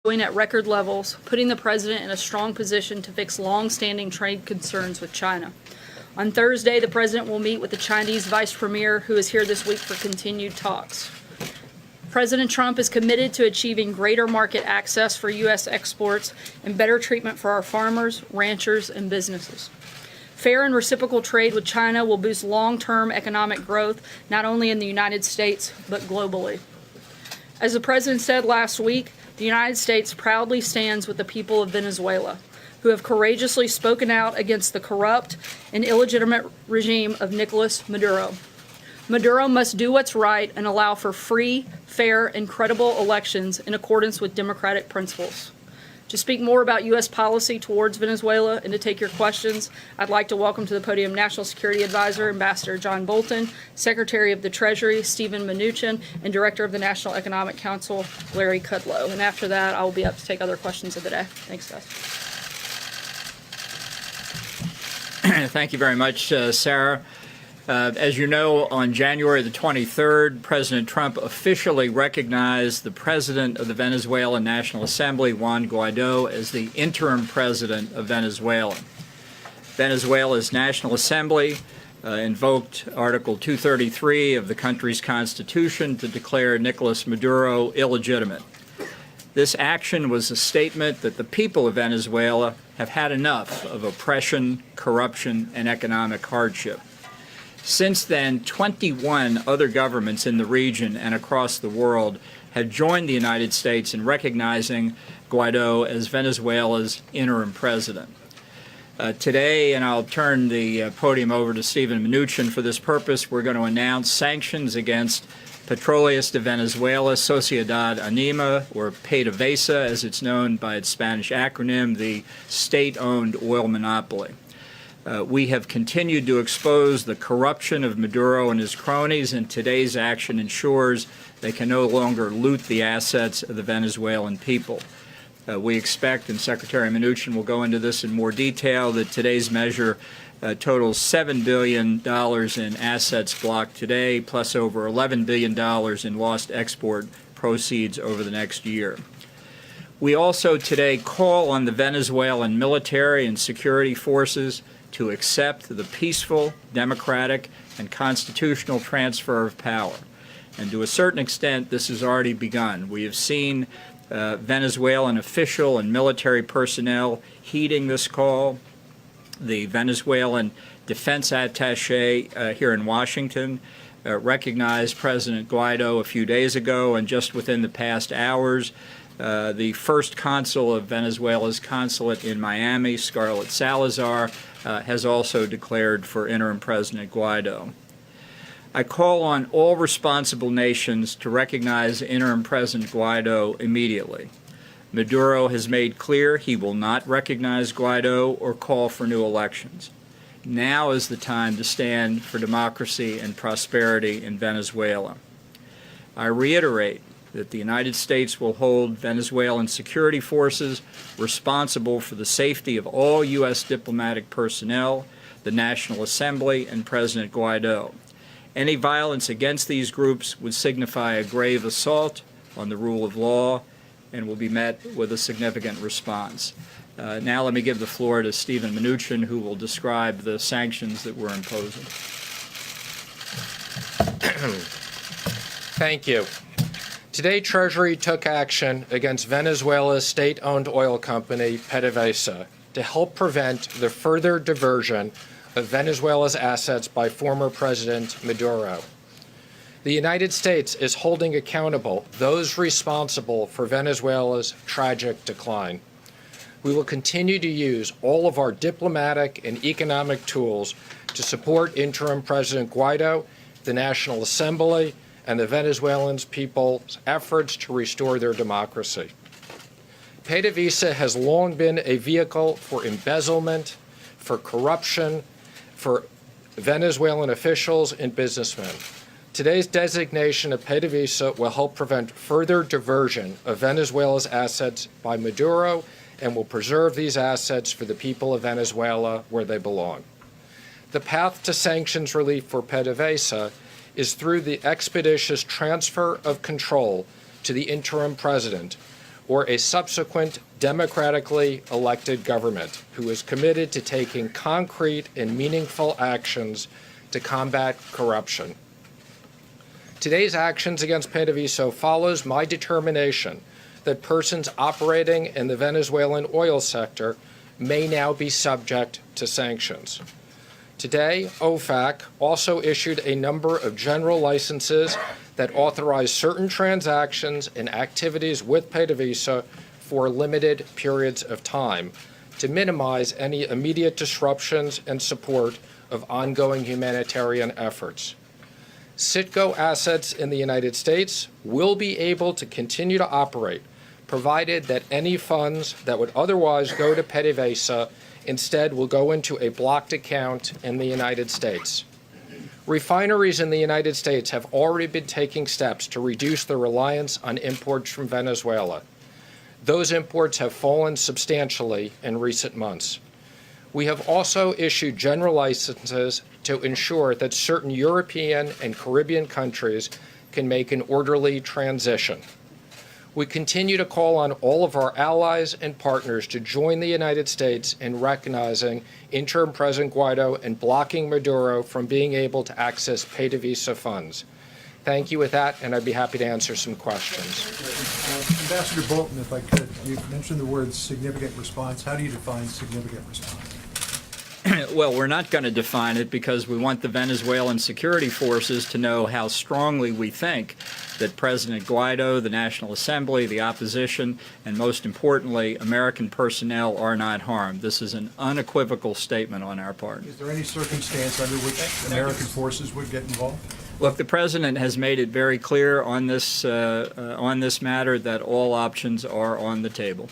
at record levels, putting the president in a strong position to fix long-standing trade concerns with China. On Thursday, the president will meet with the Chinese vice premier, who is here this week for continued talks. President Trump is committed to achieving greater market access for U.S. exports and better treatment for our farmers, ranchers, and businesses. Fair and reciprocal trade with China will boost long-term economic growth, not only in the United States, but globally. As the president said last week, the United States proudly stands with the people of Venezuela, who have courageously spoken out against the corrupt and illegitimate regime of Nicolas Maduro. Maduro must do what's right and allow for free, fair, and credible elections in accordance with democratic principles. To speak more about U.S. policy towards Venezuela and to take your questions, I'd like to welcome to the podium National Security Advisor, Ambassador John Bolton, Secretary of the Treasury, Steven Mnuchin, and Director of the National Economic Council, Larry Kudlow. And after that, I will be up to take other questions of the day. Thanks, guys. Thank you very much, Sarah. As you know, on January the 23rd, President Trump officially recognized the president of the Venezuelan National Assembly, Juan Guaido, as the interim president of Venezuela. Venezuela's National Assembly invoked Article 233 of the country's constitution to declare Nicolas Maduro illegitimate. This action was a statement that the people of Venezuela have had enough of oppression, corruption, and economic hardship. Since then, 21 other governments in the region and across the world have joined the United States in recognizing Guaido as Venezuela's interim president. Today, and I'll turn the podium over to Steven Mnuchin for this purpose, we're going to announce sanctions against Petroleas de Venezuela, Sociedad Anima, or PDVSA, as it's known by its Spanish acronym, the state-owned oil monopoly. We have continued to expose the corruption of Maduro and his cronies, and today's action ensures they can no longer loot the assets of the Venezuelan people. We expect, and Secretary Mnuchin will go into this in more detail, that today's measure totals $7 billion in assets blocked today, plus over $11 billion in lost export proceeds over the next year. We also today call on the Venezuelan military and security forces to accept the peaceful, democratic, and constitutional transfer of power. And to a certain extent, this has already begun. We have seen Venezuelan official and military personnel heeding this call. The Venezuelan defense attaché here in Washington recognized President Guaido a few days ago, and just within the past hours, the first consul of Venezuela's consulate in Miami, Scarlett Salazar, has also declared for interim President Guaido. I call on all responsible nations to recognize interim President Guaido immediately. Maduro has made clear he will not recognize Guaido or call for new elections. Now is the time to stand for democracy and prosperity in Venezuela. I reiterate that the United States will hold Venezuelan security forces responsible for the safety of all U.S. diplomatic personnel, the National Assembly, and President Guaido. Any violence against these groups would signify a grave assault on the rule of law and will be met with a significant response. Now let me give the floor to Steven Mnuchin, who will describe the sanctions that we're imposing. Thank you. Today, Treasury took action against Venezuela's state-owned oil company, PDVSA, to help prevent the further diversion of Venezuela's assets by former President Maduro. The United States is holding accountable those responsible for Venezuela's tragic decline. We will continue to use all of our diplomatic and economic tools to support interim President Guaido, the National Assembly, and the Venezuelan people's efforts to restore their democracy. PDVSA has long been a vehicle for embezzlement, for corruption, for Venezuelan officials and businessmen. Today's designation of PDVSA will help prevent further diversion of Venezuela's assets by Maduro and will preserve these assets for the people of Venezuela where they belong. The path to sanctions relief for PDVSA is through the expeditious transfer of control to the interim president, or a subsequent democratically elected government who is committed to taking concrete and meaningful actions to combat corruption. Today's actions against PDVSA follows my determination that persons operating in the Venezuelan oil sector may now be subject to sanctions. Today, OFAC also issued a number of general licenses that authorize certain transactions and activities with PDVSA for limited periods of time to minimize any immediate disruptions and support of ongoing humanitarian efforts. Citgo assets in the United States will be able to continue to operate, provided that any funds that would otherwise go to PDVSA instead will go into a blocked account in the United States. Refineries in the United States have already been taking steps to reduce their reliance on imports from Venezuela. Those imports have fallen substantially in recent months. We have also issued general licenses to ensure that certain European and Caribbean countries can make an orderly transition. We continue to call on all of our allies and partners to join the United States in recognizing interim President Guaido and blocking Maduro from being able to access PDVSA funds. Thank you with that, and I'd be happy to answer some questions. Ambassador Bolton, if I could, you mentioned the word significant response. How do you define significant response? Well, we're not going to define it because we want the Venezuelan security forces to know how strongly we think that President Guaido, the National Assembly, the opposition, and most importantly, American personnel are not harmed. This is an unequivocal statement on our part. Is there any circumstance under which American forces would get involved? Look, the President has made it very clear on this matter that all options are on the table.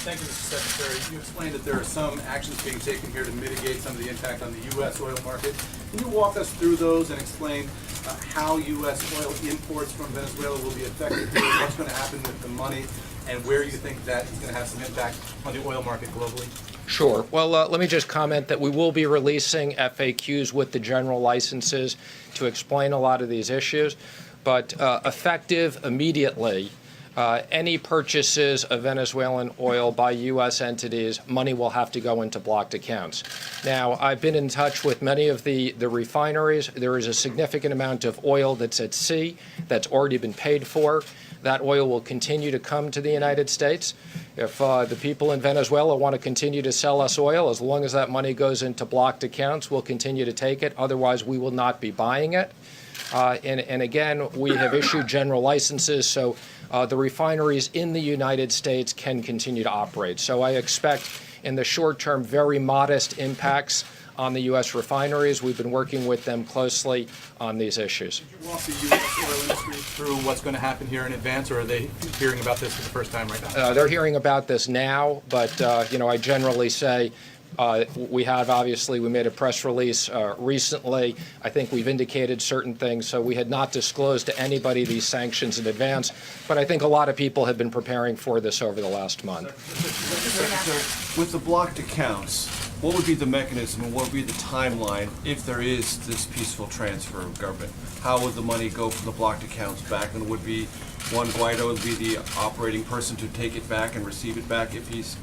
Thank you, Mr. Secretary. You explained that there are some actions being taken here to mitigate some of the impact on the U.S. oil market. Can you walk us through those and explain how U.S. oil imports from Venezuela will be affected here, what's going to happen with the money, and where you think that is going to have some impact on the oil market globally? Sure. Well, let me just comment that we will be releasing FAQs with the general licenses to explain a lot of these issues, but effective immediately, any purchases of Venezuelan oil by U.S. entities, money will have to go into blocked accounts. Now, I've been in touch with many of the refineries. There is a significant amount of oil that's at sea that's already been paid for. That oil will continue to come to the United States. If the people in Venezuela want to continue to sell us oil, as long as that money goes into blocked accounts, we'll continue to take it. Otherwise, we will not be buying it. And again, we have issued general licenses, so the refineries in the United States can continue to operate. So I expect in the short term very modest impacts on the U.S. refineries. We've been working with them closely on these issues. Did you walk the U.S. oil industry through what's going to happen here in advance, or are they hearing about this for the first time right now? They're hearing about this now, but I generally say we made a press release recently. I think we've indicated certain things, so we had not disclosed to anybody these sanctions in advance, but I think a lot of people have been preparing for this over the last month. With the blocked accounts, what would be the mechanism and what would be the timeline if there is this peaceful transfer of government? How would the money go from the blocked accounts back? And would be Juan Guaido would be the operating person to take it back and receive it back if he's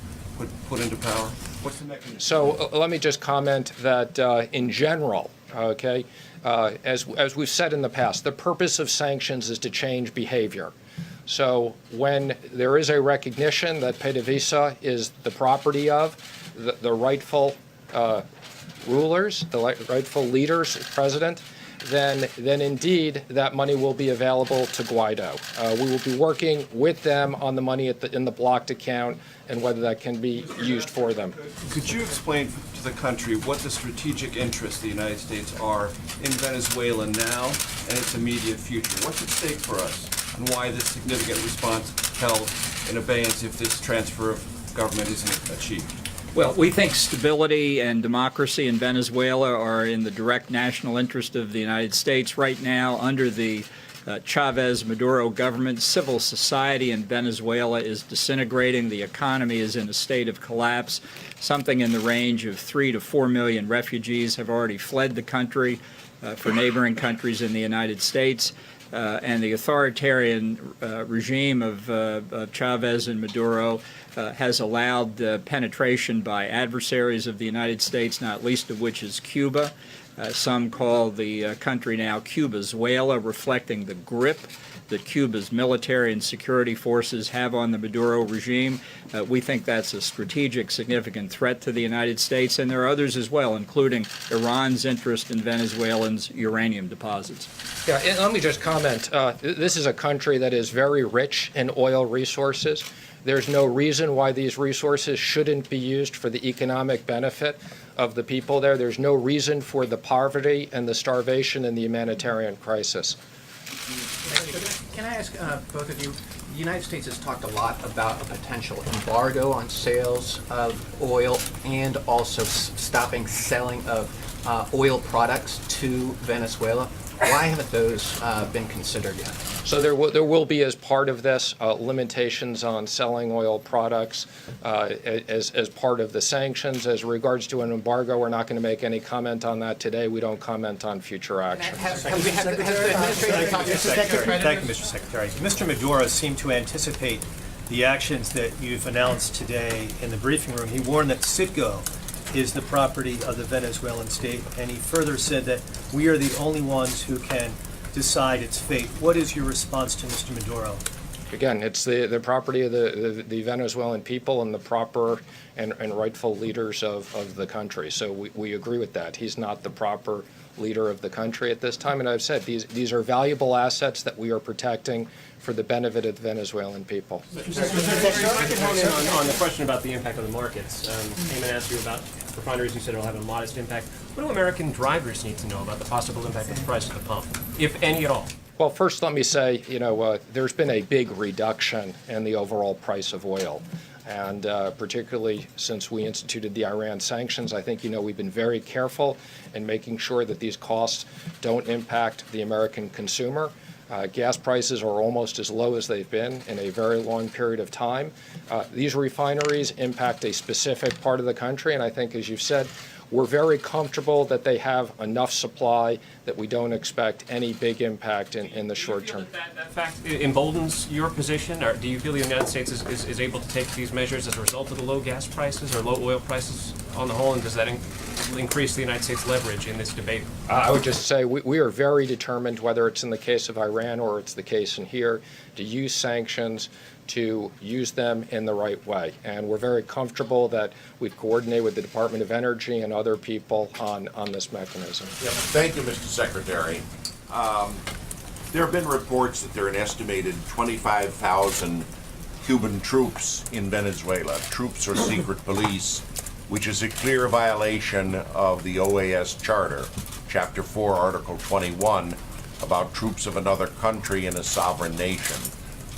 put into power? What's the mechanism? So let me just comment that in general, okay, as we've said in the past, the purpose of sanctions is to change behavior. So when there is a recognition that PDVSA is the property of the rightful rulers, the rightful leaders, president, then indeed that money will be available to Guaido. We will be working with them on the money in the blocked account and whether that can be used for them. Could you explain to the country what the strategic interests of the United States are in Venezuela now and its immediate future? What's at stake for us, and why this significant response held in abeyance if this transfer of government isn't achieved? Well, we think stability and democracy in Venezuela are in the direct national interest of the United States. Right now, under the Chavez-Maduro government, civil society in Venezuela is disintegrating. The economy is in a state of collapse. Something in the range of 3 to 4 million refugees have already fled the country for neighboring countries in the United States. and the authoritarian regime of Chavez and Maduro has allowed penetration by adversaries of the United States, not least of which is Cuba. Some call the country now Cubazuela, reflecting the grip that Cuba's military and security forces have on the Maduro regime. We think that's a strategic, significant threat to the United States, and there are others as well, including Iran's interest in Venezuelans' uranium deposits. Yeah, and let me just comment. This is a country that is very rich in oil resources. There's no reason why these resources shouldn't be used for the economic benefit of the people there. There's no reason for the poverty and the starvation and the humanitarian crisis. Can I ask both of you, the United States has talked a lot about a potential embargo on sales of oil and also stopping selling of oil products to Venezuela. Why haven't those been considered yet? So there will be, as part of this, limitations on selling oil products as part of the sanctions. As regards to an embargo, we're not going to make any comment on that today. We don't comment on future action. Has the administration talked to Secretary? Thank you, Mr. Secretary. Mr. Maduro seemed to anticipate the actions that you've announced today in the briefing room. He warned that Citgo is the property of the Venezuelan state, and he further said that we are the only ones who can decide its fate. What is your response to Mr. Maduro? Again, it's the property of the Venezuelan people and the proper and rightful leaders of the country. So we agree with that. He's not the proper leader of the country at this time. And I've said these are valuable assets that we are protecting for the benefit of the Venezuelan people. I can hone in on the question about the impact on the markets. Eamon asked you about refineries. You said it'll have a modest impact. What do American drivers need to know about the possible impact of the price at the pump, if any at all? Well, first let me say, there's been a big reduction in the overall price of oil. And particularly since we instituted the Iran sanctions, I think, we've been very careful in making sure that these costs don't impact the American consumer. Gas prices are almost as low as they've been in a very long period of time. These refineries impact a specific part of the country, and I think, as you've said, we're very comfortable that they have enough supply that we don't expect any big impact in the short term. That fact emboldens your position, or do you feel the United States is able to take these measures as a result of the low gas prices or low oil prices on the whole, and does that increase the United States' leverage in this debate? I would just say we are very determined, whether it's in the case of Iran or it's the case in here, to use sanctions, to use them in the right way. And we're very comfortable that we've coordinated with the Department of Energy and other people on this mechanism. Yep. Thank you, Mr. Secretary. There have been reports that there are an estimated 25,000 Cuban troops in Venezuela, troops or secret police, which is a clear violation of the OAS Charter, Chapter 4, Article 21, about troops of another country in a sovereign nation.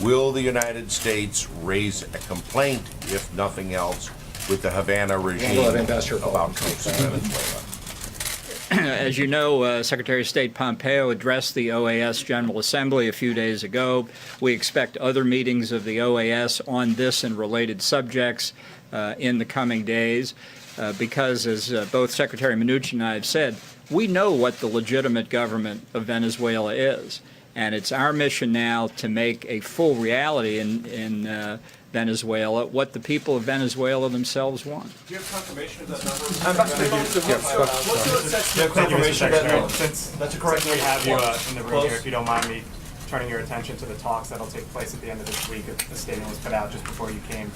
Will the United States raise a complaint, if nothing else, with the Havana regime about troops in Venezuela? As you know, Secretary of State Pompeo addressed the OAS General Assembly a few days ago. We expect other meetings of the OAS on this and related subjects in the coming days because, as both Secretary Mnuchin and I have said, we know what the legitimate government of Venezuela is. And it's our mission now to make a full reality in Venezuela what the people of Venezuela themselves want. Do you have confirmation of that number? That's correct. We have you in the room here, if you don't mind me turning your attention to the talks that'll take place at the end of this week. A statement was put out just before you came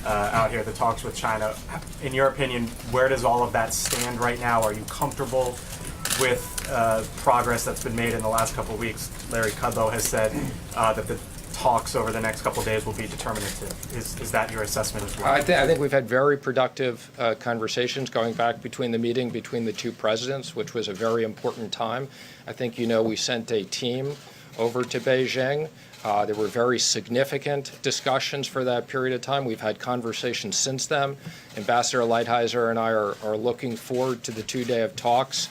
out here, the talks with China. In your opinion, where does all of that stand right now? Are you comfortable with progress that's been made in the last couple of weeks? Larry Kudlow has said that the talks over the next couple of days will be determinative. Is that your assessment as well? I think we've had very productive conversations going back between the meeting between the two presidents, which was a very important time. I think, we sent a team over to Beijing. There were very significant discussions for that period of time. We've had conversations since then. Ambassador Lighthizer and I are looking forward to the 2 day of talks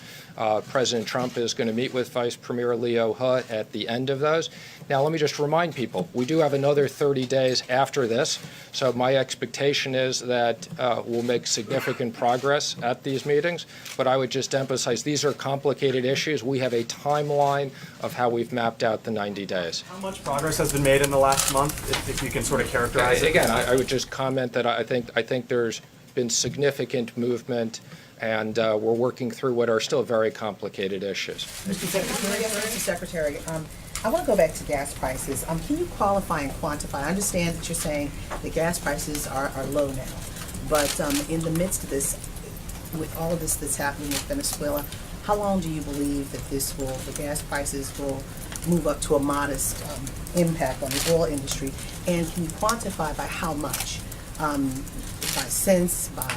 President Trump is going to meet with Vice Premier Leo He at the end of those. Now, let me just remind people, we do have another 30 days after this, so my expectation is that we'll make significant progress at these meetings, but I would just emphasize these are complicated issues. We have a timeline of how we've mapped out the 90 days. How much progress has been made in the last month, if you can sort of characterize it? Again, I would just comment that I think there's been significant movement, and we're working through what are still very complicated issues. Mr. Secretary, I want to go back to gas prices. Can you qualify and quantify? I understand that you're saying the gas prices are low now, but in the midst of this, with all of this that's happening with Venezuela, how long do you believe that the gas prices will move up to a modest impact on the oil industry? And can you quantify by how much? By cents, by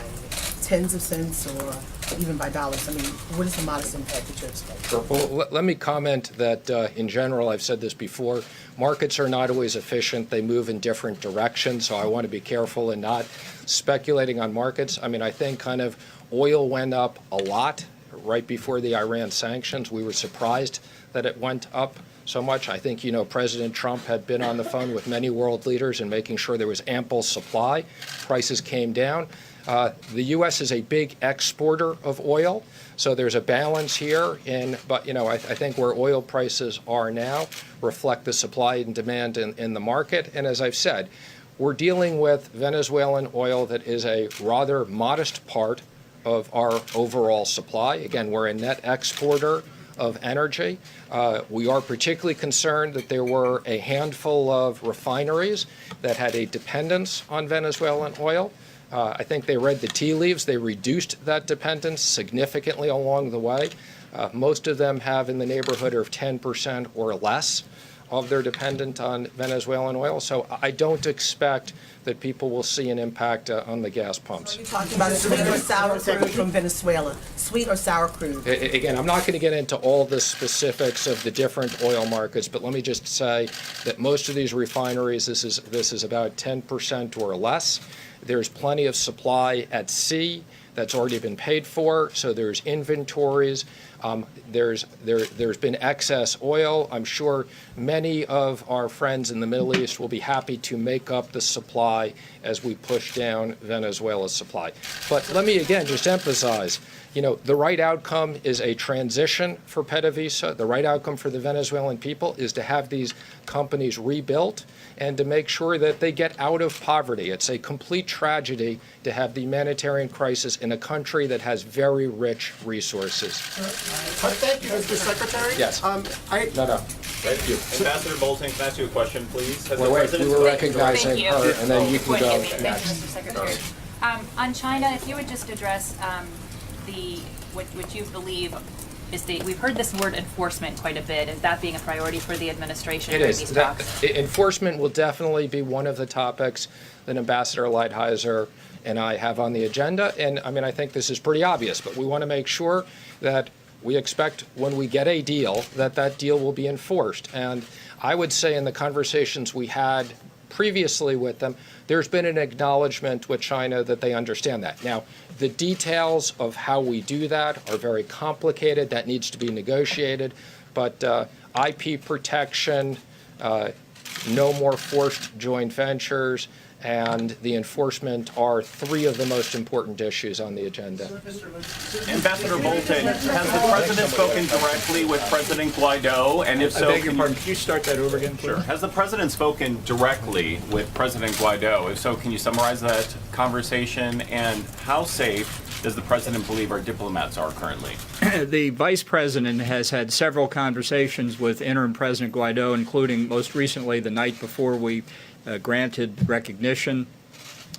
tens of cents, or even by dollars? I mean, what is the modest impact that you're expecting? Sure. Well, let me comment that in general, I've said this before, markets are not always efficient. They move in different directions, so I want to be careful in not speculating on markets. I mean, I think kind of oil went up a lot right before the Iran sanctions. We were surprised that it went up so much. I think, President Trump had been on the phone with many world leaders and making sure there was ample supply. Prices came down. The U.S. is a big exporter of oil, so there's a balance here. But I think where oil prices are now reflect the supply and demand in the market. And as I've said, we're dealing with Venezuelan oil that is a rather modest part of our overall supply. Again, we're a net exporter of energy. We are particularly concerned that there were a handful of refineries that had a dependence on Venezuelan oil. I think they read the tea leaves. They reduced that dependence significantly along the way. Most of them have in the neighborhood of 10% or less of their dependence on Venezuelan oil. So I don't expect that people will see an impact on the gas pumps. Are you talking about sweet or sour crude from Venezuela? Sweet or sour crude? Again, I'm not going to get into all the specifics of the different oil markets, but let me just say that most of these refineries, this is about 10% or less. There's plenty of supply at sea that's already been paid for, so there's inventories. There's been excess oil. I'm sure many of our friends in the Middle East will be happy to make up the supply as we push down Venezuela's supply. But let me again just emphasize, the right outcome is a transition for PDVSA. The right outcome for the Venezuelan people is to have these companies rebuilt and to make sure that they get out of poverty. It's a complete tragedy to have the humanitarian crisis in a country that has very rich resources. Thank you, Mr. Secretary. Yes. No. Thank you. Ambassador Bolton, can I ask you a question, please? Wait, we were recognizing her, and then you can go Thank you, next. Mr. Secretary. On China, if you would just address what you believe is we've heard this word enforcement quite a bit. Is that being a priority for the administration during these talks? Enforcement will definitely be one of the topics that Ambassador Lighthizer and I have on the agenda. And I think this is pretty obvious, but we want to make sure that we expect when we get a deal that deal will be enforced. And I would say in the conversations we had previously with them, there's been an acknowledgement with China that they understand that. Now, the details of how we do that are very complicated. That needs to be negotiated. But IP protection, no more forced joint ventures, and the enforcement are three of the most important issues on the agenda. Ambassador Bolton, has the President spoken directly with President Guaido? And if so, I beg your pardon, can you start that over again, please? Sure. Has the President spoken directly with President Guaido? If so, can you summarize that conversation? And how safe does the President believe our diplomats are currently? The Vice President has had several conversations with Interim President Guaido, including most recently the night before we granted recognition.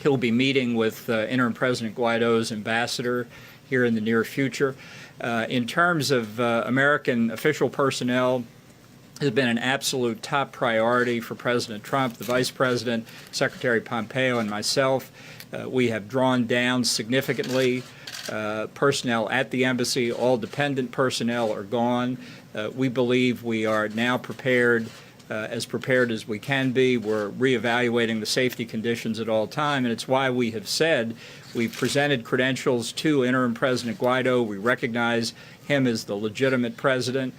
He'll be meeting with Interim President Guaido's ambassador here in the near future. In terms of American official personnel, has been an absolute top priority for President Trump, the Vice President, Secretary Pompeo, and myself. We have drawn down significantly personnel at the embassy. All dependent personnel are gone. We believe we are now prepared as we can be. We're reevaluating the safety conditions at all time, and it's why we have said we've presented credentials to Interim President Guaido. We recognize him as the legitimate president.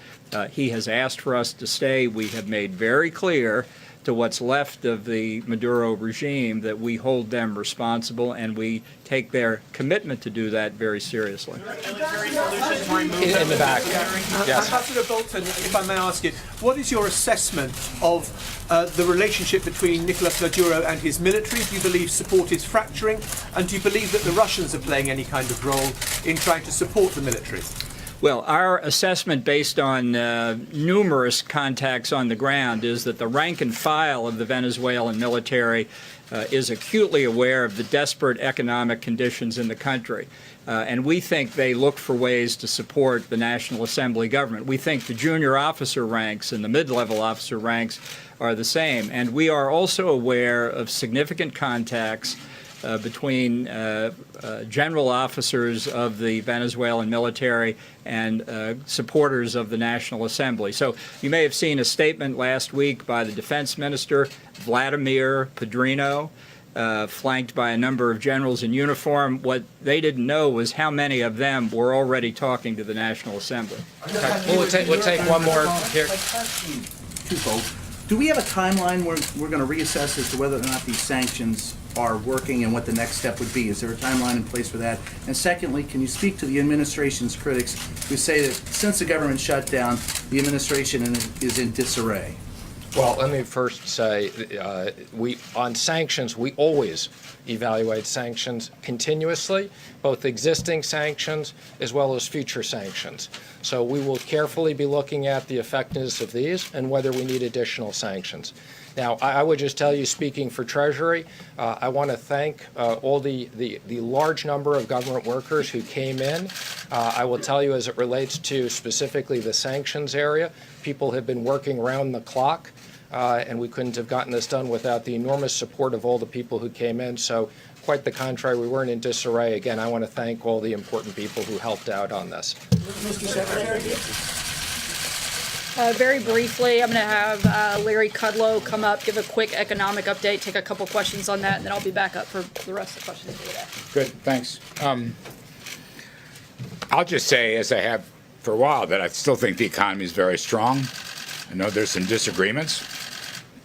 He has asked for us to stay. We have made very clear to what's left of the Maduro regime that we hold them responsible, and we take their commitment to do that very seriously. In the back. Yes. Ambassador Bolton, if I may ask you, what is your assessment of the relationship between Nicolas Maduro and his military? Do you believe support is fracturing? And do you believe that the Russians are playing any kind of role in trying to support the military? Well, our assessment based on numerous contacts on the ground is that the rank and file of the Venezuelan military is acutely aware of the desperate economic conditions in the country. And we think they look for ways to support the National Assembly government. We think the junior officer ranks and the mid-level officer ranks are the same. And we are also aware of significant contacts between general officers of the Venezuelan military and supporters of the National Assembly. So you may have seen a statement last week by the defense minister, Vladimir Padrino, flanked by a number of generals in uniform. What they didn't know was how many of them were already talking to the National Assembly. Okay. We'll take one more here. Twofold. Do we have a timeline where we're going to reassess as to whether or not these sanctions are working and what the next step would be? Is there a timeline in place for that? And secondly, can you speak to the administration's critics who say that since the government shut down, the administration is in disarray? Well, let me first say, on sanctions, we always evaluate sanctions continuously, both existing sanctions as well as future sanctions. So we will carefully be looking at the effectiveness of these and whether we need additional sanctions. Now, I would just tell you, speaking for Treasury, I want to thank all the large number of government workers who came in. I will tell you, as it relates to specifically the sanctions area, people have been working round the clock, and we couldn't have gotten this done without the enormous support of all the people who came in. So quite the contrary, we weren't in disarray. Again, I want to thank all the important people who helped out on this. Mr. Secretary? Very briefly, I'm going to have Larry Kudlow come up, give a quick economic update, take a couple questions on that, and then I'll be back up for the rest of the questions for today. Good, thanks. I'll just say, as I have for a while, that I still think the economy is very strong. I know there's some disagreements,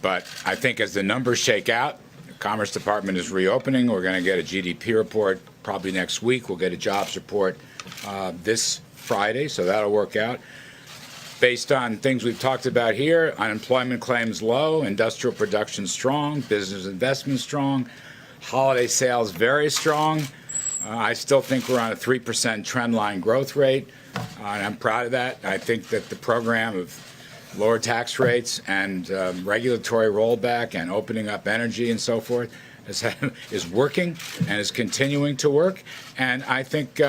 but I think as the numbers shake out, the Commerce Department is reopening. We're going to get a GDP report probably next week. We'll get a jobs report this Friday, so that'll work out. Based on things we've talked about here, unemployment claims low, industrial production strong, business investment strong, holiday sales very strong. I still think we're on a 3% trend line growth rate, and I'm proud of that. I think that the program of lower tax rates and regulatory rollback and opening up energy and so forth is working and is continuing to work. And I think,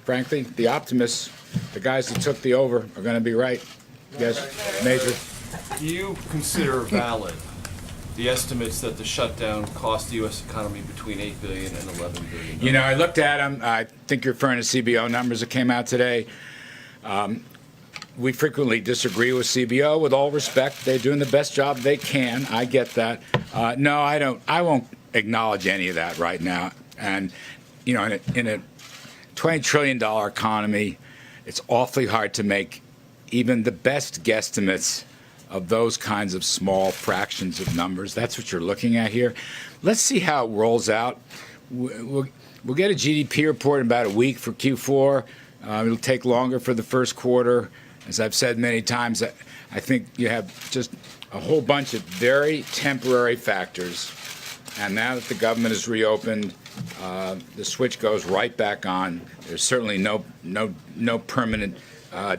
frankly, the optimists, the guys that took the over, are going to be right. Yes, Major. Do you consider valid the estimates that the shutdown cost the U.S. economy between $8 billion and $11 billion? You know, I looked at them. I think you're referring to CBO numbers that came out today. We frequently disagree with CBO. With all respect, they're doing the best job they can. I get that. No, I don't. I won't acknowledge any of that right now. And you know, in a $20 trillion economy, it's awfully hard to make even the best guesstimates of those kinds of small fractions of numbers. That's what you're looking at here. Let's see how it rolls out. We'll get a GDP report in about a week for Q4. It'll take longer for the first quarter. As I've said many times, I think you have just a whole bunch of very temporary factors. And now that the government is reopened, the switch goes right back on. There's certainly no permanent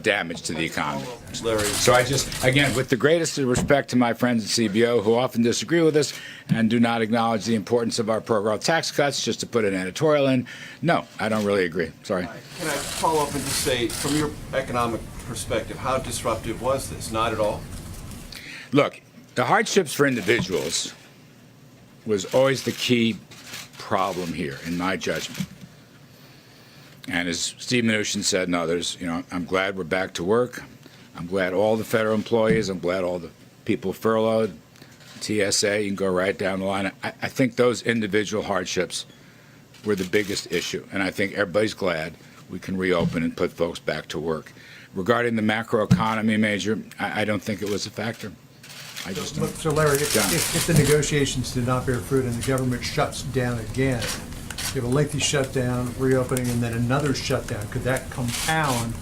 damage to the economy. So I just, again, with the greatest respect to my friends at CBO who often disagree with us and do not acknowledge the importance of our pro-growth tax cuts, just to put an editorial in, no, I don't really agree. Sorry. Can I follow up and just say, from your economic perspective, how disruptive was this? Not at all? Look, the hardships for individuals was always the key problem here, in my judgment. And as Steve Mnuchin said and others, you know, I'm glad we're back to work. I'm glad all the federal employees, I'm glad all the people furloughed, TSA, you can go right down the line. I think those individual hardships were the biggest issue, and I think everybody's glad we can reopen and put folks back to work. Regarding the macroeconomy, Major, I don't think it was a factor. I just don't. So Larry, if the negotiations did not bear fruit and the government shuts down again, you have a lengthy shutdown, reopening, and then another shutdown, could that compound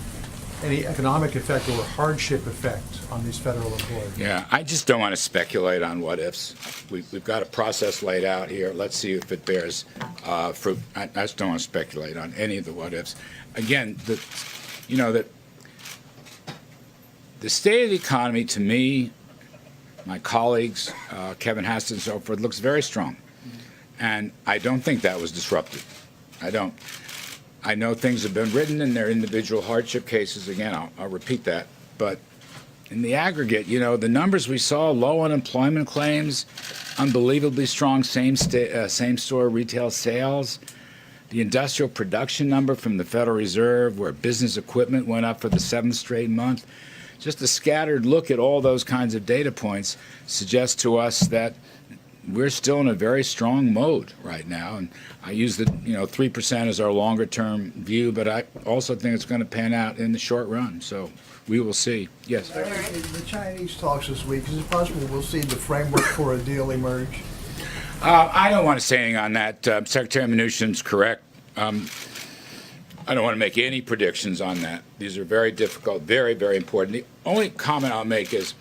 any economic effect or hardship effect on these federal employees? Yeah, I just don't want to speculate on what ifs. We've got a process laid out here. Let's see if it bears fruit. I just don't want to speculate on any of the what ifs. Again, the state of the economy, to me, my colleagues, Kevin Hastings and so forth, looks very strong. And I don't think that was disrupted. I don't. I know things have been written in their individual hardship cases. Again, I'll repeat that. But in the aggregate, the numbers we saw, low unemployment claims, unbelievably strong same-store retail sales, the industrial production number from the Federal Reserve, where business equipment went up for the 7th straight month. Just a scattered look at all those kinds of data points suggests to us that we're still in a very strong mode right now, and I use the 3% as our longer-term view, but I also think it's going to pan out in the short run. So we will see. Yes. The Chinese talks this week, is it possible we'll see the framework for a deal emerge? I don't want to say anything on that. Secretary Mnuchin's correct. I don't want to make any predictions on that. These are very difficult, very, very important. The only comment I'll make is,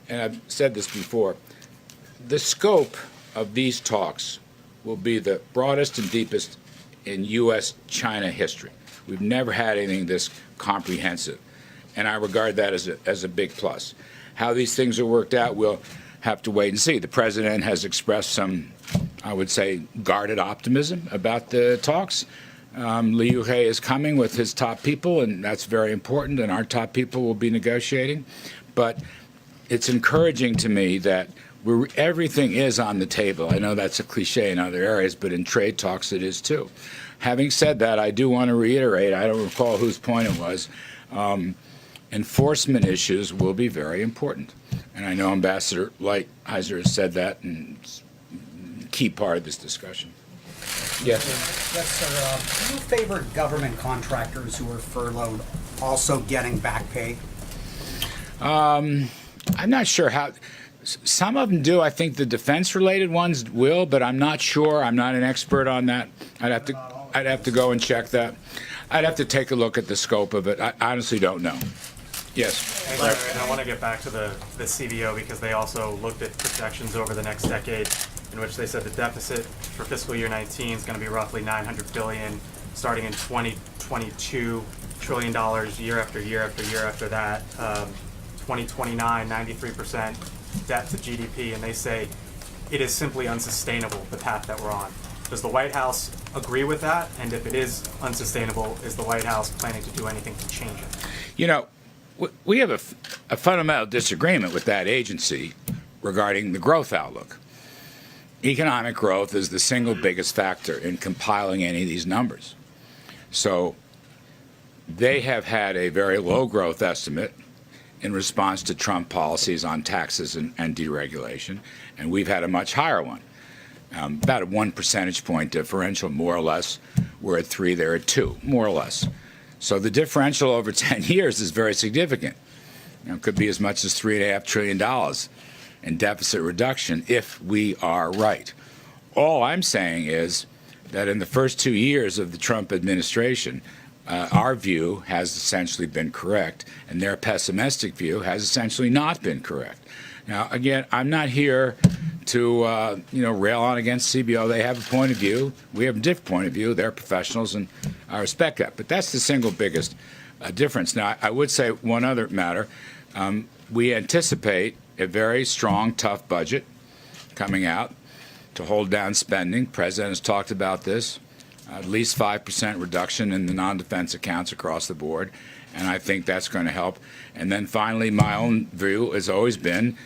and I've said this before, the scope of these talks will be the broadest and deepest in U.S.-China history. We've never had anything this comprehensive, and I regard that as a big plus. How these things are worked out, we'll have to wait and see. The president has expressed some, I would say, guarded optimism about the talks. Li Yuhe is coming with his top people, and that's very important, and our top people will be negotiating. But it's encouraging to me that everything is on the table. I know that's a cliche in other areas, but in trade talks it is too. Having said that, I do want to reiterate, I don't recall whose point it was, enforcement issues will be very important. And I know Ambassador Lighthizer has said that, and it's a key part of this discussion. Yes. Yes, sir. Do you favor government contractors who are furloughed also getting back pay? I'm not sure how. Some of them do. I think the defense-related ones will, but I'm not sure. I'm not an expert on that. I'd have to go and check that. I'd have to take a look at the scope of it. I honestly don't know. Yes. Hey, Larry, and I want to get back to the CBO because they also looked at projections over the next decade, in which they said the deficit for fiscal year 19 is going to be roughly $900 billion, starting in 2022, $1 trillion year after year after year after that. 2029, 93% debt to GDP, and they say it is simply unsustainable, the path that we're on. Does the White House agree with that? And if it is unsustainable, is the White House planning to do anything to change it? We have a fundamental disagreement with that agency regarding the growth outlook. Economic growth is the single biggest factor in compiling any of these numbers. So they have had a very low growth estimate in response to Trump policies on taxes and deregulation, and we've had a much higher one. About a 1 percentage point differential, more or less. We're at 3, they're at 2, more or less. So the differential over 10 years is very significant. It could be as much as $3.5 trillion in deficit reduction if we are right. All I'm saying is that in the first 2 years of the Trump administration, our view has essentially been correct, and their pessimistic view has essentially not been correct. Now, again, I'm not here to rail on against CBO. They have a point of view. We have a different point of view. They're professionals, and I respect that. But that's the single biggest difference. Now, I would say one other matter. We anticipate a very strong, tough budget coming out to hold down spending. The President has talked about this. At least 5% reduction in the non-defense accounts across the board, and I think that's going to help. And then finally, my own view has always been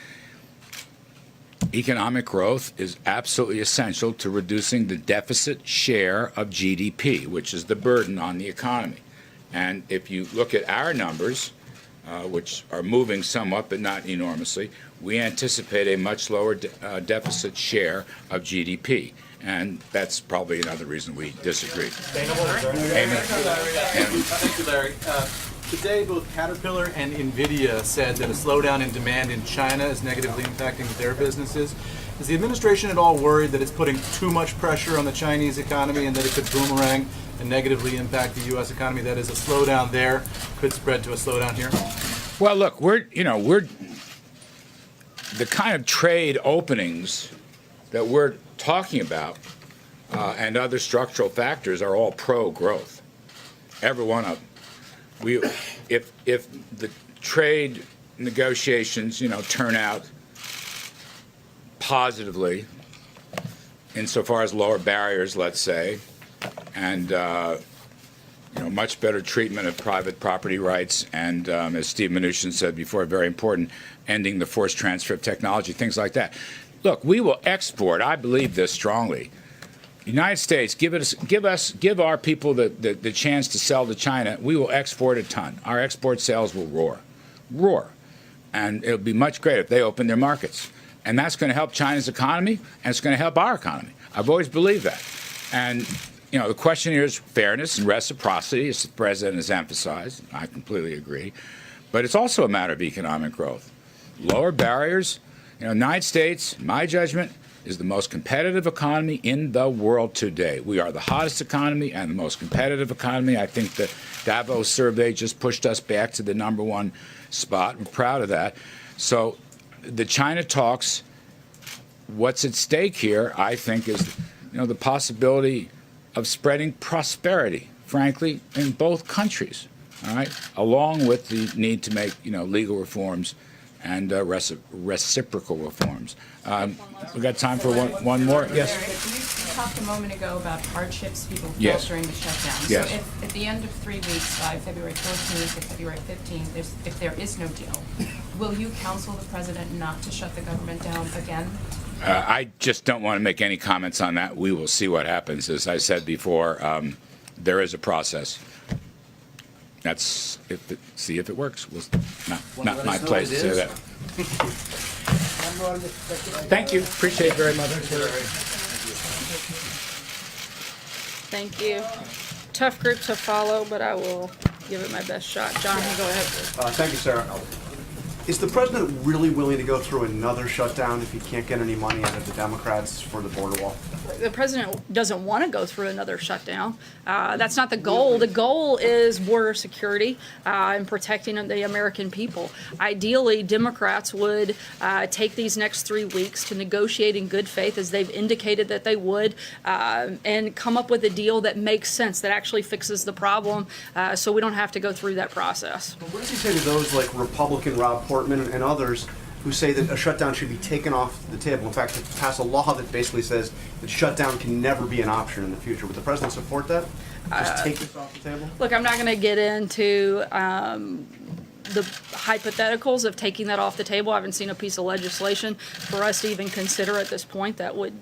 economic growth is absolutely essential to reducing the deficit share of GDP, which is the burden on the economy. And if you look at our numbers, which are moving somewhat but not enormously, we anticipate a much lower deficit share of GDP. And that's probably another reason we disagree. Thank you, Larry. Today, both Caterpillar and NVIDIA said that a slowdown in demand in China is negatively impacting their businesses. Is the administration at all worried that it's putting too much pressure on the Chinese economy and that it could boomerang and negatively impact the U.S. economy? That is, a slowdown there could spread to a slowdown here? Well, look, we're the kind of trade openings that we're talking about and other structural factors are all pro-growth. Every one of them. If the trade negotiations, turn out positively, insofar as lower barriers, let's say, and much better treatment of private property rights, and as Steve Mnuchin said before, very important, ending the forced transfer of technology, things like that. Look, we will export. I believe this strongly. United States, give our people the chance to sell to China. We will export a ton. Our export sales will roar, and it'll be much greater if they open their markets. And that's going to help China's economy, and it's going to help our economy. I've always believed that. And the question here is fairness and reciprocity, as the president has emphasized. I completely agree. But it's also a matter of economic growth. Lower barriers. United States, in my judgment, is the most competitive economy in the world today. We are the hottest economy and the most competitive economy. I think the Davos survey just pushed us back to the #1 spot. We're proud of that. So the China talks, what's at stake here, I think, is the possibility of spreading prosperity, frankly, in both countries, all right, along with the need to make, legal reforms and reciprocal reforms. We got time for one more? Yes? You talked a moment ago about hardships people felt Yes. during the shutdown. Yes. So if at the end of 3 weeks, by February 14th or February 15th, if there is no deal, will you counsel the president not to shut the government down again? I just don't want to make any comments on that. We will see what happens. As I said before, there is a process. See if it works. Not my place to say that. Thank you. Appreciate it very much. Thank you. Tough group to follow, but I will give it my best shot. John, go ahead. Thank you, Sarah. Is the president really willing to go through another shutdown if he can't get any money out of the Democrats for the border wall? The president doesn't want to go through another shutdown. That's not the goal. The goal is border security and protecting the American people. Ideally, Democrats would take these next 3 weeks to negotiate in good faith, as they've indicated that they would, and come up with a deal that makes sense, that actually fixes the problem, so we don't have to go through that process. Well, what does he say to those like Republican Rob Portman and others who say that a shutdown should be taken off the table? In fact, to pass a law that basically says that shutdown can never be an option in the future. Would the president support that? Just take this off the table? Look, I'm not going to get into the hypotheticals of taking that off the table. I haven't seen a piece of legislation for us to even consider at this point that would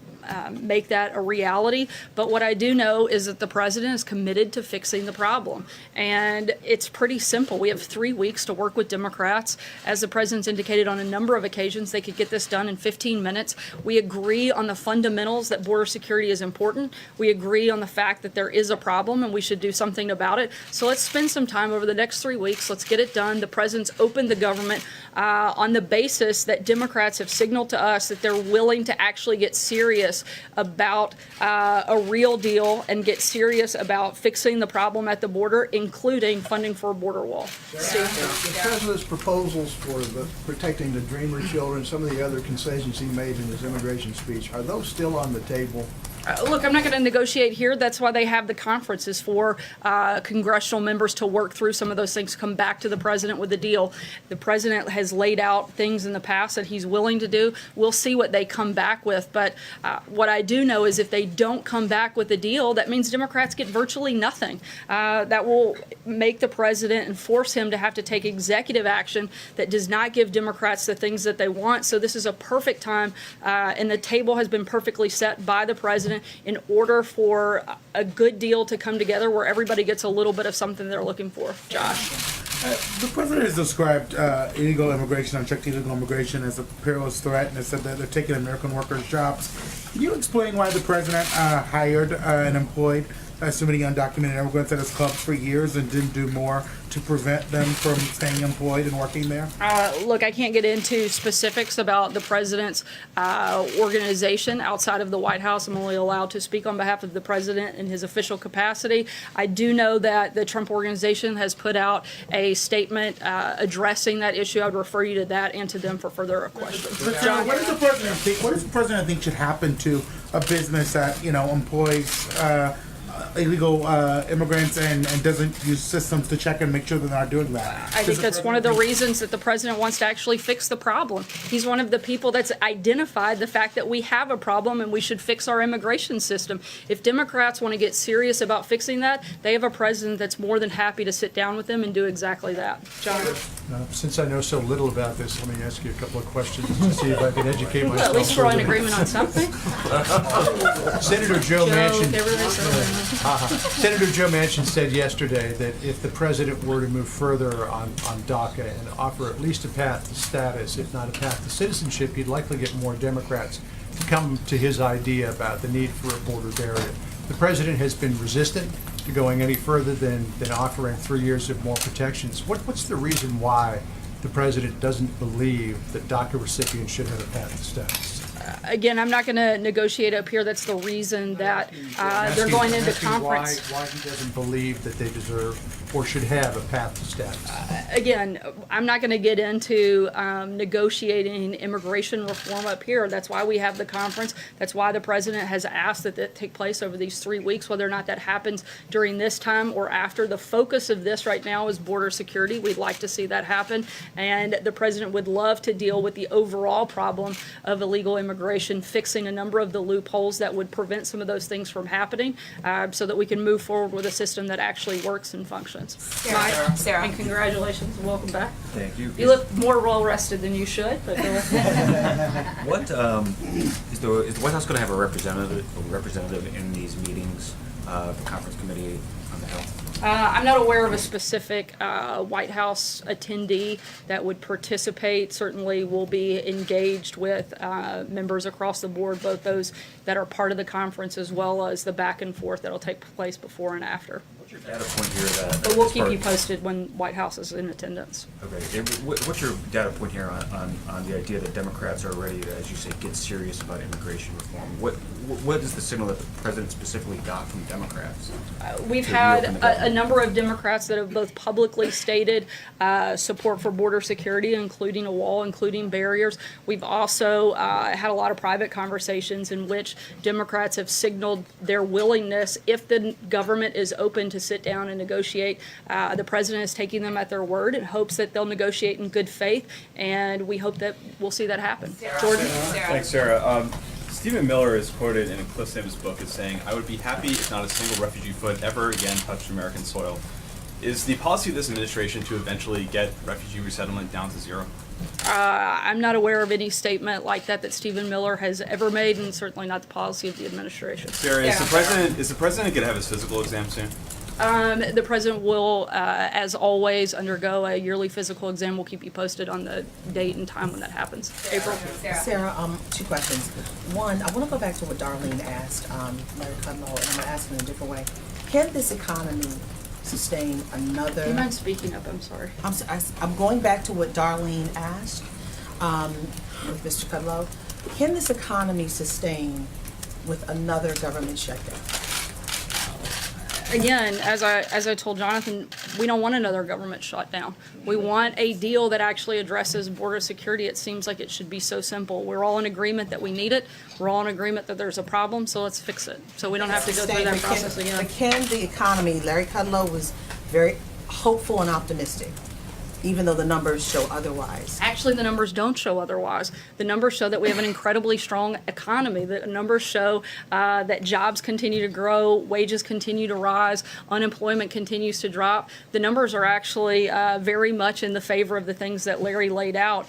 make that a reality. But what I do know is that the president is committed to fixing the problem. And it's pretty simple. We have 3 weeks to work with Democrats. As the president's indicated on a number of occasions, they could get this done in 15 minutes. We agree on the fundamentals that border security is important. We agree on the fact that there is a problem and we should do something about it. So let's spend some time over the next 3 weeks. Let's get it done. The president's opened the government on the basis that Democrats have signaled to us that they're willing to actually get serious about a real deal and get serious about fixing the problem at the border, including funding for a border wall. The president's proposals for protecting the Dreamer children, some of the other concessions he made in his immigration speech, are those still on the table? Look, I'm not going to negotiate here. That's why they have the conferences for congressional members to work through some of those things, come back to the president with a deal. The president has laid out things in the past that he's willing to do. We'll see what they come back with. But what I do know is if they don't come back with a deal, that means Democrats get virtually nothing. That will make the president and force him to have to take executive action that does not give Democrats the things that they want. So this is a perfect time, and the table has been perfectly set by the president in order for a good deal to come together where everybody gets a little bit of something they're looking for. Josh. The president has described illegal immigration, unchecked illegal immigration, as a perilous threat, and has said that they're taking American workers' jobs. Can you explain why the president hired and employed so many undocumented immigrants at his clubs for years and didn't do more to prevent them from staying employed and working there? Look, I can't get into specifics about the president's organization outside of the White House. I'm only allowed to speak on behalf of the president in his official capacity. I do know that the Trump organization has put out a statement addressing that issue. I would refer you to that and to them for further questions. John, what does the president think? What does the president think should happen to a business that employs illegal immigrants and doesn't use systems to check and make sure they're not doing that? I think that's one of the reasons that the president wants to actually fix the problem. He's one of the people that's identified the fact that we have a problem and we should fix our immigration system. If Democrats want to get serious about fixing that, they have a president that's more than happy to sit down with them and do exactly that. John? Since I know so little about this, let me ask you a couple of questions to see if I can educate myself. Well, at least we're in further. agreement on something. Senator Joe Manchin. Everybody's Senator Joe Manchin said yesterday that if the president were to move further on DACA and offer at least a path to status, if not a path to citizenship, he'd likely get more Democrats to come to his idea about the need for a border barrier. The president has been resistant to going any further than offering 3 years of more protections. What's the reason why the president doesn't believe that DACA recipients should have a path to status? Again, I'm not going to negotiate up here. That's the reason that they're going into conference. Why he doesn't believe that they deserve or should have a path to status? Again, I'm not going to get into negotiating immigration reform up here. That's why we have the conference. That's why the president has asked that that take place over these 3 weeks, whether or not that happens during this time or after. The focus of this right now is border security. We'd like to see that happen. And the president would love to deal with the overall problem of illegal immigration, fixing a number of the loopholes that would prevent some of those things from happening so that we can move forward with a system that actually works and functions. Sarah. And congratulations and welcome back. Thank you. You look more well rested than you should, but go ahead. What is the White House going to have a representative in these meetings, the conference committee on the Hill? I'm not aware of a specific White House attendee that would participate. Certainly will be engaged with members across the board, both those that are part of the conference as well as the back and forth that'll take place before and after. What's your data point here that... But we'll keep you posted when White House is in attendance. Okay. What's your data point here on the idea that Democrats are ready to, as you say, get serious about immigration reform? What is the signal that the president specifically got from Democrats? We've had a number of Democrats that have both publicly stated support for border security, including a wall, including barriers. We've also had a lot of private conversations in which Democrats have signaled their willingness, if the government is open to sit down and negotiate. The president is taking them at their word and hopes that they'll negotiate in good faith, and we hope that we'll see that happen. Jordan? Thanks, Sarah. Stephen Miller is quoted in a Cliff Sims book as saying, "I would be happy if not a single refugee foot ever again touched American soil." Is the policy of this administration to eventually get refugee resettlement down to zero? I'm not aware of any statement like that Stephen Miller has ever made, and certainly not the policy of the administration. Sarah, is the president going to have his physical exam soon? The president will, as always, undergo a yearly physical exam. We'll keep you posted on the date and time when that happens. April? Sarah, 2 questions. One, I want to go back to what Darlene asked, Larry Kudlow, and I'm going to ask it in a different way. Can this economy sustain another... Do you mind speaking up? I'm sorry. I'm going back to what Darlene asked with Mr. Kudlow. Can this economy sustain with another government shutdown? Again, as I told Jonathan, we don't want another government shutdown. We want a deal that actually addresses border security. It seems like it should be so simple. We're all in agreement that we need it. We're all in agreement that there's a problem, so let's fix it. So we don't have to go through that process again. But can the economy, Larry Kudlow was very hopeful and optimistic, even though the numbers show otherwise. Actually, the numbers don't show otherwise. The numbers show that we have an incredibly strong economy. The numbers show that jobs continue to grow, wages continue to rise, unemployment continues to drop. The numbers are actually very much in the favor of the things that Larry laid out.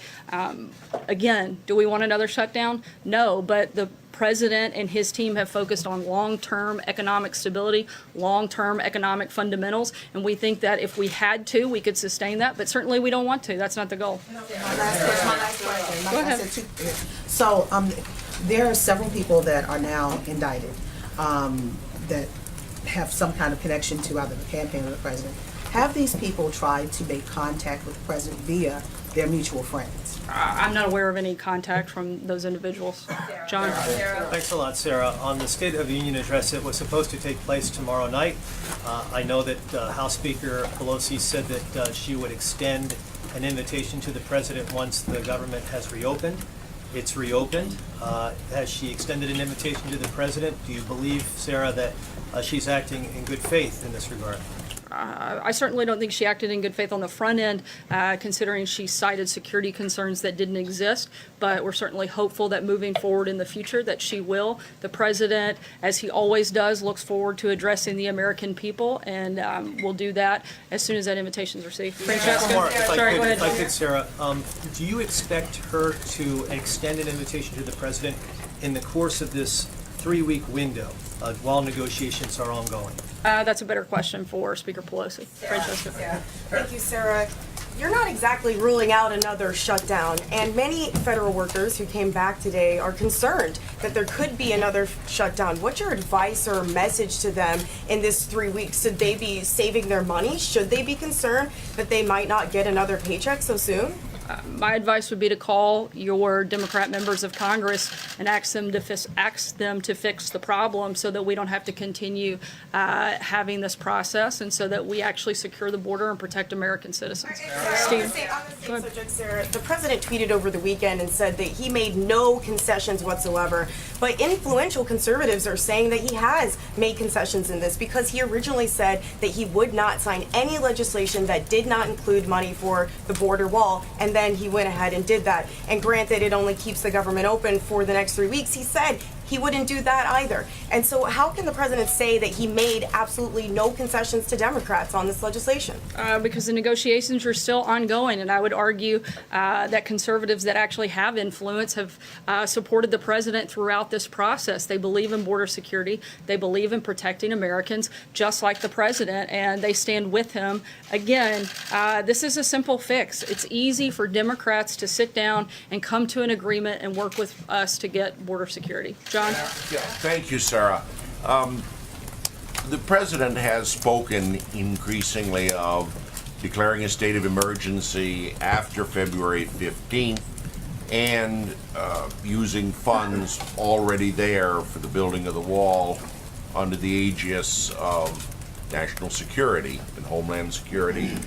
Again, do we want another shutdown? No, but the president and his team have focused on long-term economic stability, long-term economic fundamentals, and we think that if we had to, we could sustain that, but certainly we don't want to. That's not the goal. My last question. Go ahead. So, there are several people that are now indicted that have some kind of connection to either the campaign or the president. Have these people tried to make contact with the president via their mutual friends? I'm not aware of any contact from those individuals. John? Thanks a lot, Sarah. On the State of the Union address, it was supposed to take place tomorrow night. I know that House Speaker Pelosi said that she would extend an invitation to the president once the government has reopened. It's reopened. Has she extended an invitation to the president? Do you believe, Sarah, that she's acting in good faith in this regard? I certainly don't think she acted in good faith on the front end, considering she cited security concerns that didn't exist, but we're certainly hopeful that moving forward in the future that she will. The president, as he always does, looks forward to addressing the American people, and we'll do that as soon as that invitation is received. Francesca? Sorry, go ahead. If I could, Sarah, do you expect her to extend an invitation to the president in the course of this 3-week window while negotiations are ongoing? That's a better question for Speaker Pelosi. Francesca. Thank you, Sarah. You're not exactly ruling out another shutdown, and many federal workers who came back today are concerned that there could be another shutdown. What's your advice or message to them in this 3 weeks? Should they be saving their money? Should they be concerned that they might not get another paycheck so soon? My advice would be to call your Democrat members of Congress and ask them to fix the problem so that we don't have to continue having this process, and so that we actually secure the border and protect American citizens. Steve? On the same subject, Sarah, the president tweeted over the weekend and said that he made no concessions whatsoever, but influential conservatives are saying that he has made concessions in this, because he originally said that he would not sign any legislation that did not include money for the border wall, and then he went ahead and did that. And granted, it only keeps the government open for the next 3 weeks. He said he wouldn't do that either. And so how can the president say that he made absolutely no concessions to Democrats on this legislation? Because the negotiations are still ongoing, and I would argue that conservatives that actually have influence have supported the president throughout this process. They believe in border security. They believe in protecting Americans, just like the president, and they stand with him. Again, this is a simple fix. It's easy for Democrats to sit down and come to an agreement and work with us to get border security. John? Yeah, thank you, Sarah. The president has spoken increasingly of declaring a state of emergency after February 15th and using funds already there for the building of the wall under the aegis of national security and homeland security.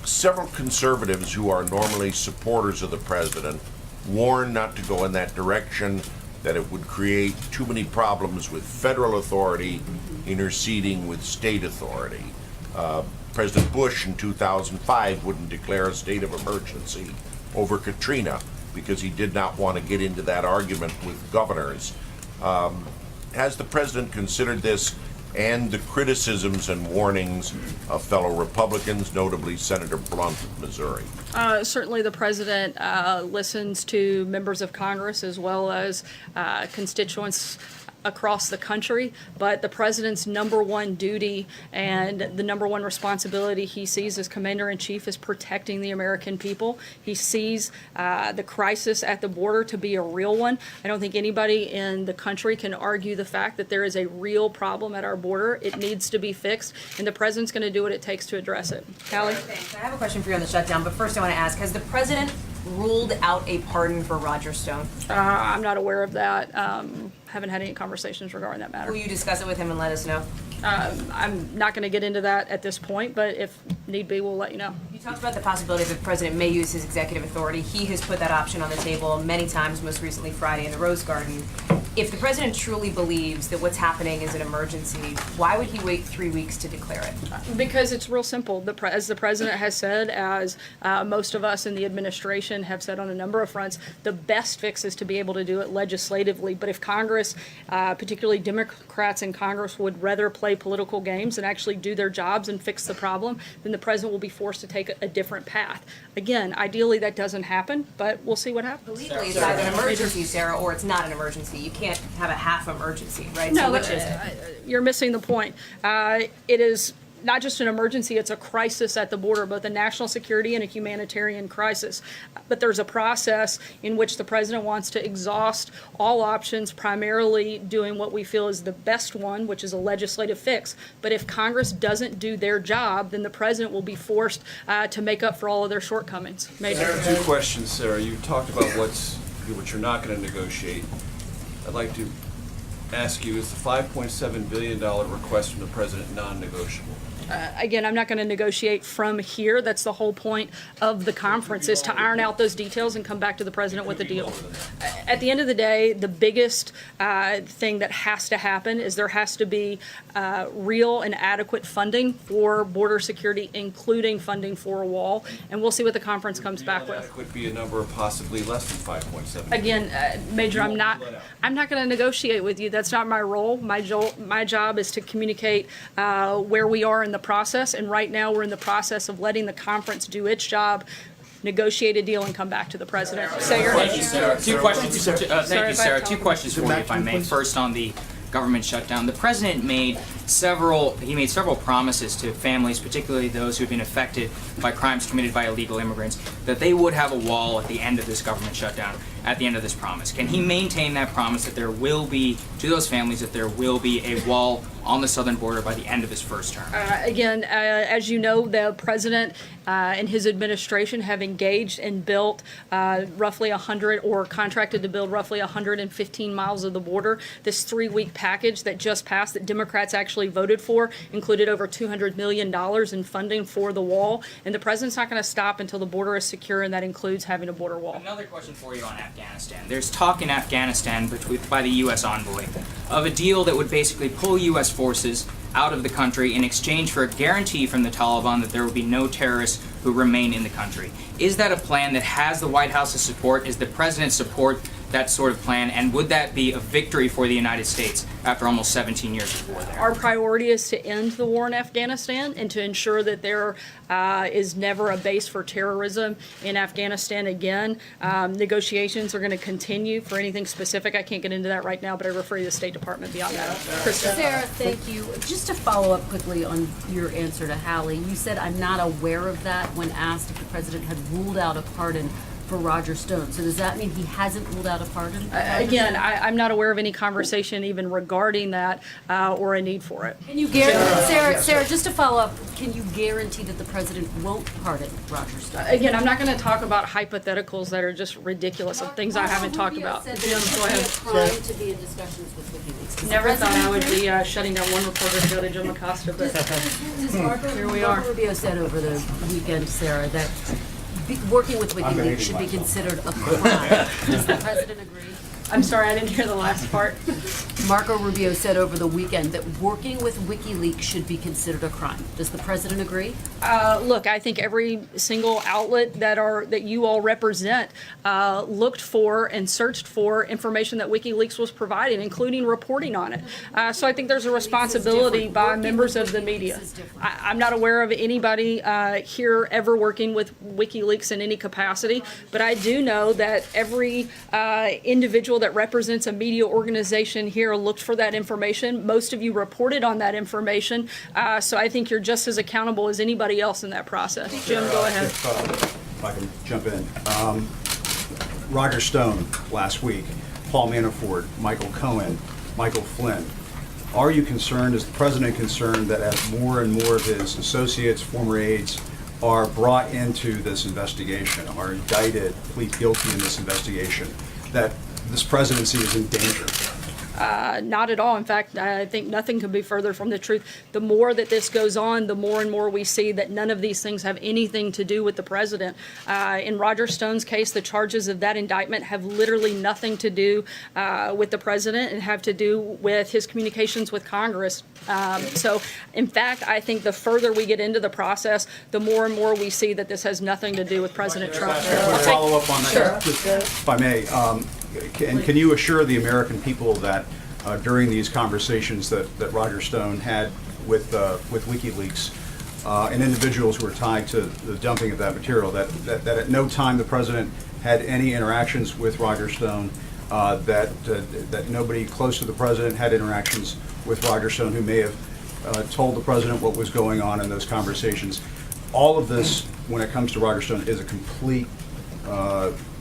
Several conservatives who are normally supporters of the president warn not to go in that direction, that it would create too many problems with federal authority interceding with state authority. President Bush in 2005 wouldn't declare a state of emergency over Katrina because he did not want to get into that argument with governors. Has the president considered this and the criticisms and warnings of fellow Republicans, notably Senator Blunt of Missouri? Certainly the president listens to members of Congress as well as constituents across the country, but the president's number one duty and the number one responsibility he sees as commander-in-chief is protecting the American people. He sees the crisis at the border to be a real one. I don't think anybody in the country can argue the fact that there is a real problem at our border. It needs to be fixed, and the president's going to do what it takes to address it. Callie? Thanks. I have a question for you on the shutdown, but first I want to ask, has the president ruled out a pardon for Roger Stone? I'm not aware of that. Haven't had any conversations regarding that matter. Will you discuss it with him and let us know? I'm not going to get into that at this point, but if need be, we'll let you know. You talked about the possibility that the president may use his executive authority. He has put that option on the table many times, most recently Friday in the Rose Garden. If the president truly believes that what's happening is an emergency, why would he wait 3 weeks to declare it? Because it's real simple. As the president has said, as most of us in the administration have said on a number of fronts, the best fix is to be able to do it legislatively. But if Congress, particularly Democrats in Congress, would rather play political games and actually do their jobs and fix the problem, then the president will be forced to take a different path. Again, ideally that doesn't happen, but we'll see what happens. Legally, it's either an emergency, Sarah, or it's not an emergency. You can't can't have a half emergency, right? No, So which is you're missing the point. It is not just an emergency, it's a crisis at the border, both a national security and a humanitarian crisis. But there's a process in which the president wants to exhaust all options, primarily doing what we feel is the best one, which is a legislative fix. But if Congress doesn't do their job, then the president will be forced to make up for all of their shortcomings. Major. Two questions, Sarah. You talked about what you're not going to negotiate. I'd like to ask you, is the $5.7 billion request from the president non-negotiable? Again, I'm not going to negotiate from here. That's the whole point of the conference, is to iron out those details and come back to the president with a deal. At the end of the day, the biggest thing that has to happen is there has to be real and adequate funding for border security, including funding for a wall, and we'll see what the conference comes back with. That could be a number of possibly less than 5.7. Again, Major, I'm not going to negotiate with you. That's not my role. My job is to communicate where we are in the process, and right now we're in the process of letting the conference do its job, negotiate a deal, and come back to the president. Say your name. Thank you, Sarah. Two questions. Thank you, Sarah. Two questions for you, if I may. First, on the government shutdown, the president made several promises to families, particularly those who've been affected by crimes committed by illegal immigrants, that they would have a wall at the end of this government shutdown, at the end of this promise. Can he maintain that promise that there will be, to those families, that there will be a wall on the southern border by the end of his first term? Again, as you know, the president and his administration have engaged and built roughly 100, or contracted to build roughly 115 miles of the border. This 3-week package that just passed, that Democrats actually voted for, included over $200 million in funding for the wall. And the president's not going to stop until the border is secure, and that includes having a border wall. Another question for you on Afghanistan. There's talk in Afghanistan by the U.S. envoy of a deal that would basically pull U.S. forces out of the country in exchange for a guarantee from the Taliban that there will be no terrorists who remain in the country. Is that a plan that has the White House's support? Is the president support that sort of plan? And would that be a victory for the United States after almost 17 years of war there? Our priority is to end the war in Afghanistan and to ensure that there is never a base for terrorism in Afghanistan again. Negotiations are going to continue. For anything specific, I can't get into that right now, but I refer you to the State Department beyond that. Krista. Sarah, thank you. Just to follow up quickly on your answer to Hallie, you said, I'm not aware of that, when asked if the president had ruled out a pardon for Roger Stone. So does that mean he hasn't ruled out a pardon? Again, I'm not aware of any conversation even regarding that or a need for it. Can you guarantee, Sarah, just to follow up, can you guarantee that the president won't pardon Roger Stone? Again, I'm not going to talk about hypotheticals that are just ridiculous of things I haven't talked about. Said that it would be a crime to be in discussions with WikiLeaks. Never thought I would be shutting down one reporter to go to Jim Acosta, but here we are. Marco Rubio said over the weekend, Sarah, that working with WikiLeaks should be considered a crime. Does the president agree? I'm sorry, I didn't hear the last part. Marco Rubio said over the weekend that working with WikiLeaks should be considered a crime. Does the president agree? Look, I think every single outlet that you all represent looked for and searched for information that WikiLeaks was providing, including reporting on it. So I think there's a responsibility by members of the media. I'm not aware of anybody here ever working with WikiLeaks in any capacity, but I do know that every individual that represents a media organization here looked for that information. Most of you reported on that information, so I think you're just as accountable as anybody else in that process. Jim, go ahead. If I can jump in. Roger Stone last week, Paul Manafort, Michael Cohen, Michael Flynn. Are you concerned, is the president concerned, that as more and more of his associates, former aides, are brought into this investigation, are indicted, plead guilty in this investigation, that this presidency is in danger? Not at all. In fact, I think nothing could be further from the truth. The more that this goes on, the more and more we see that none of these things have anything to do with the president. In Roger Stone's case, the charges of that indictment have literally nothing to do with the president and have to do with his communications with Congress. So, in fact, I think the further we get into the process, the more and more we see that this has nothing to do with President Trump. I'll follow up on that, Sure. if I may. Can you assure the American people that during these conversations that Roger Stone had with WikiLeaks and individuals who were tied to the dumping of that material, that at no time the president had any interactions with Roger Stone that nobody close to the president had interactions with Roger Stone, who may have told the president what was going on in those conversations. All of this, when it comes to Roger Stone, is a complete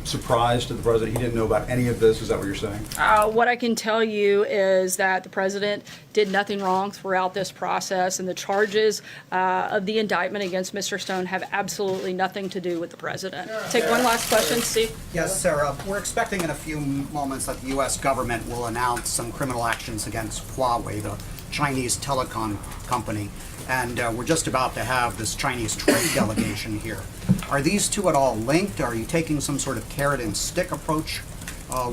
surprise to the president. He didn't know about any of this. Is that what you're saying? What I can tell you is that the president did nothing wrong throughout this process, and the charges of the indictment against Mr. Stone have absolutely nothing to do with the president. Take one last question, Steve. Yes, Sarah. We're expecting in a few moments that the U.S. government will announce some criminal actions against Huawei, the Chinese telecom company, and we're just about to have this Chinese trade delegation here. Are these two at all linked? Are you taking some sort of carrot and stick approach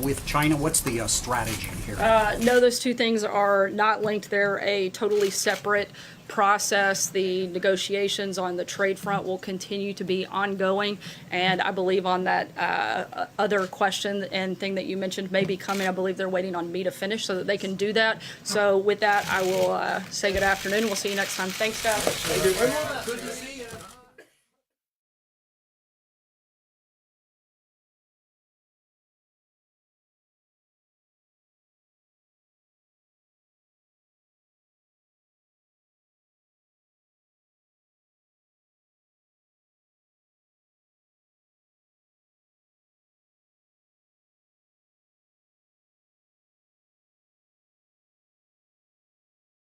with China? What's the strategy here? No, those two things are not linked. They're a totally separate process. The negotiations on the trade front will continue to be ongoing, and I believe on that other question and thing that you mentioned may be coming, I believe they're waiting on me to finish so that they can do that. So with that, I will say good afternoon. We'll see you next time. Thanks, guys. Good to see you.